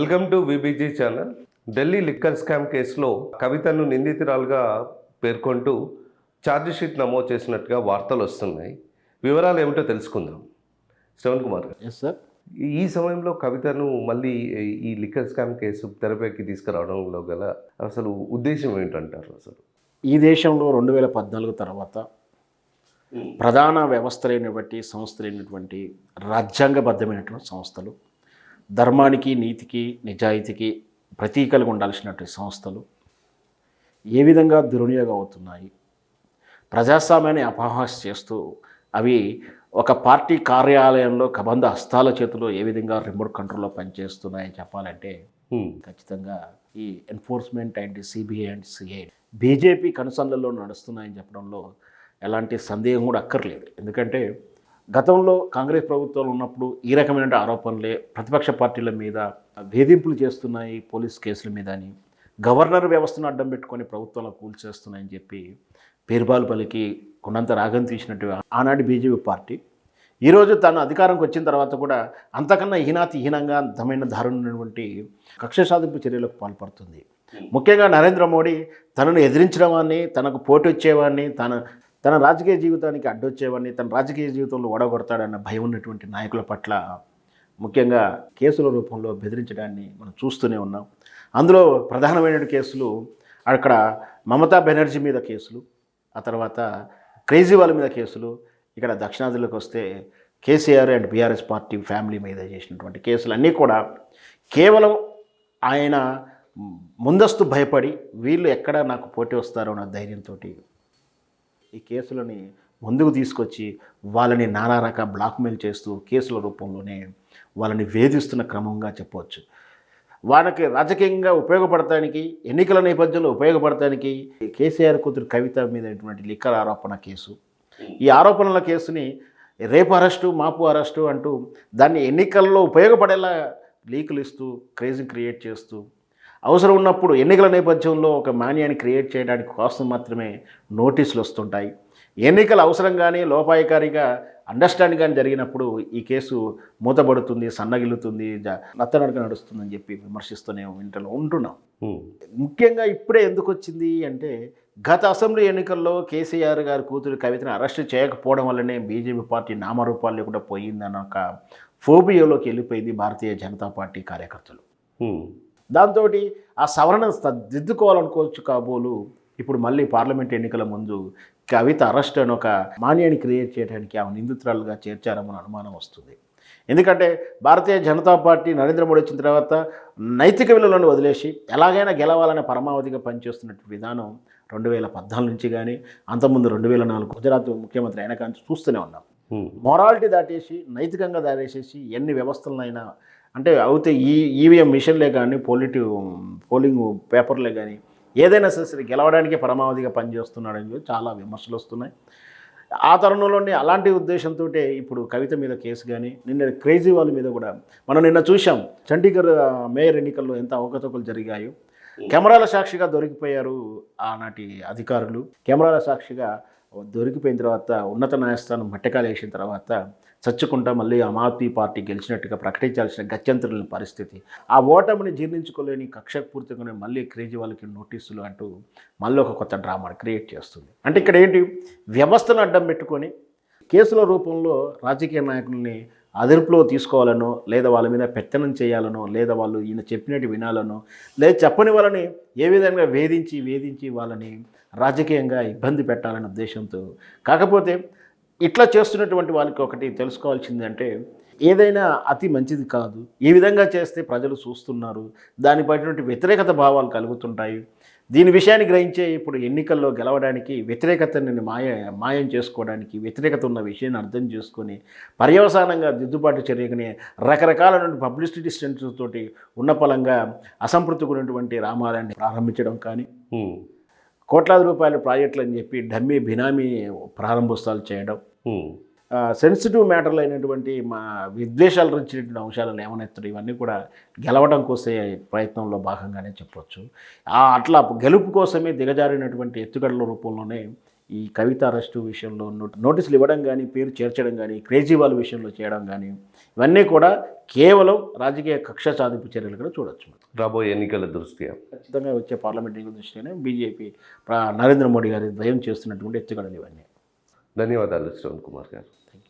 Welcome to VBG channel. Delhi liquor scam కేసులో కవితను నిందితురాలుగా పేర్కొంటూ ఛార్జిషీట్ నమోదు చేసినట్టుగా వార్తలు వస్తున్నాయి. వివరాలు ఏమిటో తెలుసుకుందాం. శ్రవణ్ కుమార్ గారు, ఎస్ సార్. ఈ సమయంలో కవితను మళ్ళీ ఈ లిక్కర్ స్కామ్ కేసు తెరపైకి తీసుకురావడంలో గల అసలు ఉద్దేశం ఏంటంటారు? అసలు ఈ దేశంలో 2014 తర్వాత ప్రధాన వ్యవస్థలైనటువంటి సంస్థలైనటువంటి రాజ్యాంగబద్ధమైనటువంటి సంస్థలు, ధర్మానికి, నీతికి, నిజాయితీకి ప్రతీకలుగా ఉండాల్సినటువంటి సంస్థలు ఏ విధంగా దుర్వినియోగం అవుతున్నాయి, ప్రజాస్వామ్యాన్ని అపహాస్యం చేస్తూ అవి ఒక పార్టీ కార్యాలయంలో కబంధ హస్తాల చేతిలో ఏ విధంగా రిమోట్ కంట్రోల్లో పనిచేస్తున్నాయని చెప్పాలంటే ఖచ్చితంగా ఈ enforcement and CBI and CID BJP కనుసన్నల్లో నడుస్తున్నాయని చెప్పడంలో ఎలాంటి సందేహం కూడా అక్కర్లేదు. ఎందుకంటే గతంలో కాంగ్రెస్ ప్రభుత్వాలు ఉన్నప్పుడు ఈ రకమైన ఆరోపణలే ప్రతిపక్ష పార్టీల మీద వేధింపులు చేస్తున్నాయి, పోలీస్ కేసుల మీద అని, గవర్నర్ వ్యవస్థను అడ్డం పెట్టుకొని ప్రభుత్వాలను కూల్చేస్తున్నాయని చెప్పి పేరుబాలు పలికి కొండంత రాగం తీసినట్టు ఆనాటి బీజేపీ పార్టీ ఈరోజు తన అధికారంకి వచ్చిన తర్వాత కూడా అంతకన్నా హీనంగా అందమైన దారుణమైనటువంటి కక్ష సాధింపు చర్యలకు పాల్పడుతుంది. ముఖ్యంగా నరేంద్ర మోడీ తనను ఎదిరించడవాన్ని, తనకు పోటీ వచ్చేవాడిని, తన రాజకీయ జీవితానికి అడ్డొచ్చేవాడిని, తన రాజకీయ జీవితంలో ఓడగొడతాడన్న భయం ఉన్నటువంటి నాయకుల పట్ల ముఖ్యంగా కేసుల రూపంలో బెదిరించడాన్ని మనం చూస్తూనే ఉన్నాం. అందులో ప్రధానమైన కేసులు అక్కడ మమతా బెనర్జీ మీద కేసులు, ఆ తర్వాత కేజ్రీవాల్ మీద కేసులు, ఇక్కడ దక్షిణాదిలోకి వస్తే KCR and BRS party family మీద చేసినటువంటి కేసులు అన్నీ కూడా కేవలం ఆయన ముందస్తు భయపడి వీళ్ళు ఎక్కడ నాకు పోటీ వస్తారో అన్న ధైర్యంతో ఈ కేసులని ముందుకు తీసుకొచ్చి వాళ్ళని నానా రకాల బ్లాక్మెయిల్ చేస్తూ కేసుల రూపంలోనే వాళ్ళని వేధిస్తున్న క్రమంగా చెప్పవచ్చు. వాళ్ళకి రాజకీయంగా ఉపయోగపడటానికి, ఎన్నికల నేపథ్యంలో ఉపయోగపడటానికి కేసీఆర్ కూతురు కవిత మీద లిక్కర్ ఆరోపణ కేసు, ఈ ఆరోపణల కేసుని రేపు అరెస్టు, మాపు అరెస్టు అంటూ దాన్ని ఎన్నికల్లో ఉపయోగపడేలా లీకులు ఇస్తూ క్రేజీ క్రియేట్ చేస్తూ అవసరం ఉన్నప్పుడు ఎన్నికల నేపథ్యంలో ఒక మాన్యాన్ని క్రియేట్ చేయడానికి కోసం మాత్రమే నోటీసులు వస్తుంటాయి. ఎన్నికల అవసరం కానీ లోపాయకారిగా అండర్స్టాండింగ్ కానీ జరిగినప్పుడు ఈ కేసు మూతపడుతుంది, సన్నగిల్లుతుంది, నత్తనడక నడుస్తుందని చెప్పి విమర్శిస్తూనే ఉంటున్నాం. ముఖ్యంగా ఇప్పుడే ఎందుకు వచ్చింది అంటే గత అసెంబ్లీ ఎన్నికల్లో కేసీఆర్ గారి కూతురు కవితను అరెస్ట్ చేయకపోవడం వల్లనే బీజేపీ పార్టీ నామరూపాలు లేకుండా పోయిందన్న ఒక ఫోబియోలోకి వెళ్ళిపోయింది భారతీయ జనతా పార్టీ కార్యకర్తలు. దాంతో ఆ సవరణ దిద్దుకోవాలనుకోవచ్చు కాబోలు ఇప్పుడు మళ్ళీ పార్లమెంట్ ఎన్నికల ముందు కవిత అరెస్ట్ అని ఒక మాన్యాన్ని క్రియేట్ చేయడానికి ఆమె నిందితురాలుగా చేర్చారని అనుమానం వస్తుంది. ఎందుకంటే భారతీయ జనతా పార్టీ నరేంద్ర మోడీ వచ్చిన తర్వాత నైతిక విలువలను వదిలేసి ఎలాగైనా గెలవాలనే పరమావధిగా పనిచేస్తున్నట్టు విధానం 2014 నుంచి కానీ అంతకుముందు 2004 గుజరాత్ ముఖ్యమంత్రి అయినా కానీ చూస్తూనే ఉన్నాం. మొరాలిటీ దాటేసి, నైతికంగా దాటేసేసి ఎన్ని వ్యవస్థలనైనా అంటే అయితే ఈవీఎం మిషన్లే కానీ పోలింగ్ పేపర్లే కానీ ఏదైనా సరే గెలవడానికి పరమావధిగా పనిచేస్తున్నాడని చాలా విమర్శలు వస్తున్నాయి. ఆ తరుణంలోనే అలాంటి ఉద్దేశంతో ఇప్పుడు కవిత మీద కేసు కానీ నిన్న కేజ్రీవాల్ మీద కూడా మనం నిన్న చూసాం. చండీగఢ్ మేయర్ ఎన్నికల్లో ఎంత అవకతవకలు జరిగాయో కెమెరాల సాక్షిగా దొరికిపోయారు ఆనాటి అధికారులు. కెమెరాల సాక్షిగా దొరికిపోయిన తర్వాత ఉన్నత న్యాయస్థానం మట్టెకాలు వేసిన తర్వాత చచ్చుకుంటా మళ్ళీ ఆమ్ ఆద్మీ పార్టీ గెలిచినట్టుగా ప్రకటించాల్సిన గత్యంతరం పరిస్థితి. ఆ ఓటమిని జీర్ణించుకోలేని కక్షపూర్తిగానే మళ్ళీ కేజ్రీవాల్కి నోటీసులు అంటూ మళ్ళీ ఒక కొత్త డ్రామా క్రియేట్ చేస్తుంది. అంటే ఇక్కడ ఏంటి, వ్యవస్థను అడ్డం పెట్టుకొని కేసుల రూపంలో రాజకీయ నాయకుల్ని అదుపులో తీసుకోవాలనో, లేదా వాళ్ళ మీద పెత్తనం చేయాలనో, లేదా వాళ్ళు ఈయన చెప్పినట్టు వినాలనో, లేదా చెప్పని వాళ్ళని ఏ విధంగా వేధించి వాళ్ళని రాజకీయంగా ఇబ్బంది పెట్టాలనే ఉద్దేశంతో. కాకపోతే ఇట్లా చేస్తున్నటువంటి వాళ్ళకి ఒకటి తెలుసుకోవాల్సింది అంటే ఏదైనా అతి మంచిది కాదు. ఈ విధంగా చేస్తే ప్రజలు చూస్తున్నారు, దానిపైనటువంటి వ్యతిరేకత భావాలు కలుగుతుంటాయి. దీని విషయాన్ని గ్రహించే ఇప్పుడు ఎన్నికల్లో గెలవడానికి వ్యతిరేకతని మాయం చేసుకోవడానికి, వ్యతిరేకత ఉన్న విషయాన్ని అర్థం చేసుకొని పర్యవసానంగా దిద్దుబాటు చర్యగానే రకరకాల పబ్లిసిటీ స్టంట్స్ తోటి ఉన్న పలంగా అసంతృప్తిగా ఉన్నటువంటి రామాలయాన్ని ప్రారంభించడం కానీ, కోట్లాది రూపాయల ప్రాజెక్టులు అని చెప్పి డమ్మీ బినామీ ప్రారంభోత్సవాలు చేయడం, సెన్సిటివ్ మ్యాటర్లు అయినటువంటి మా విద్వేషాలు రుచినటువంటి అంశాలను లేవనెత్తడం, ఇవన్నీ కూడా గెలవడం కోసే ప్రయత్నంలో భాగంగానే చెప్పవచ్చు. అట్లా గెలుపు కోసమే దిగజారినటువంటి ఎత్తుగడల రూపంలోనే ఈ కవిత అరెస్టు విషయంలో నోటీసులు ఇవ్వడం కానీ, పేరు చేర్చడం కానీ, కేజ్రీవాల్ విషయంలో చేయడం కానీ, ఇవన్నీ కూడా కేవలం రాజకీయ కక్ష సాధింపు చర్యలు కూడా చూడొచ్చు. రాబోయే ఎన్నికల దృష్ట్యా ఖచ్చితంగా వచ్చే పార్లమెంట్ ఎన్నికల దృష్టినే బీజేపీ నరేంద్ర మోడీ గారి దయం చేస్తున్నటువంటి ఎత్తుగడలు ఇవన్నీ. ధన్యవాదాలు శ్రవణ్ కుమార్ గారు. Thank you.